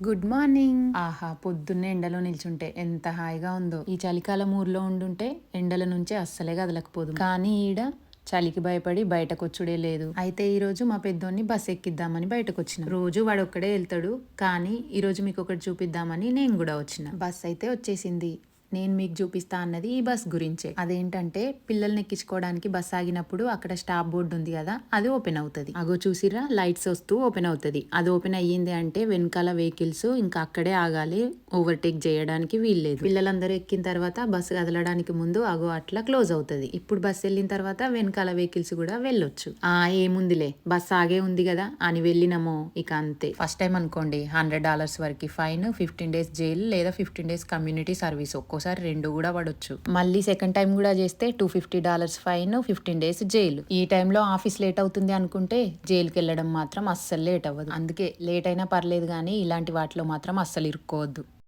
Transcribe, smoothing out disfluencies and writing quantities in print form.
Good morning. ఆహా, పొద్దున్నే ఎండలో నిల్చుంటే ఎంత హాయిగా ఉందో. ఈ చలికాలం ఊర్లో ఉండుంటే ఎండల నుంచే అస్సలే కదలకపోదు. కానీ ఈడ చలికి భయపడి బయటకొచ్చుడే లేదు. అయితే ఈ రోజు మా పెద్దోన్ని బస్ ఎక్కిద్దామని బయటకు వచ్చిన. రోజు వాడు ఒక్కడే వెళ్తాడు, కానీ ఈ రోజు మీకు ఒకటి చూపిద్దామని నేను కూడా వచ్చిన. బస్ అయితే వచ్చేసింది. నేను మీకు చూపిస్తా అన్నది ఈ బస్ గురించే. అదేంటంటే పిల్లల్ని ఎక్కించుకోవడానికి బస్ ఆగినప్పుడు అక్కడ స్టాప్ బోర్డు ఉంది కదా, అది ఓపెన్ అవుతుంది. అగో చూసిరా, లైట్స్ వస్తూ ఓపెన్ అవుతుంది. అది ఓపెన్ అయ్యింది అంటే వెనకాల వెహికల్స్ ఇంకా అక్కడే ఆగాలి, ఓవర్టేక్ చేయడానికి వీల్లేదు. పిల్లలందరూ ఎక్కిన తర్వాత బస్సు కదలడానికి ముందు అగో అట్లా క్లోజ్ అవుతుంది. ఇప్పుడు బస్ వెళ్ళిన తర్వాత వెనకాల వెహికల్స్ కూడా వెళ్ళొచ్చు. ఏముందిలే, బస్ ఆగే ఉంది కదా అని వెళ్ళినామో ఇక అంతే. ఫస్ట్ టైం అనుకోండి $100 వరకు ఫైన్, 15 days జైలు లేదా 15 days కమ్యూనిటీ సర్వీస్, ఒక్కోసారి 2 కూడా పడొచ్చు. మళ్ళీ సెకండ్ టైం కూడా చేస్తే $250 ఫైన్, 15 days జైలు. ఈ టైంలో ఆఫీస్ లేట్ అవుతుంది అనుకుంటే జైలుకి వెళ్ళడం మాత్రం అస్సలు లేట్ అవ్వదు. అందుకే లేట్ అయినా పర్లేదు కానీ ఇలాంటి వాటిలో మాత్రం అస్సలు ఇరుక్కోవద్దు.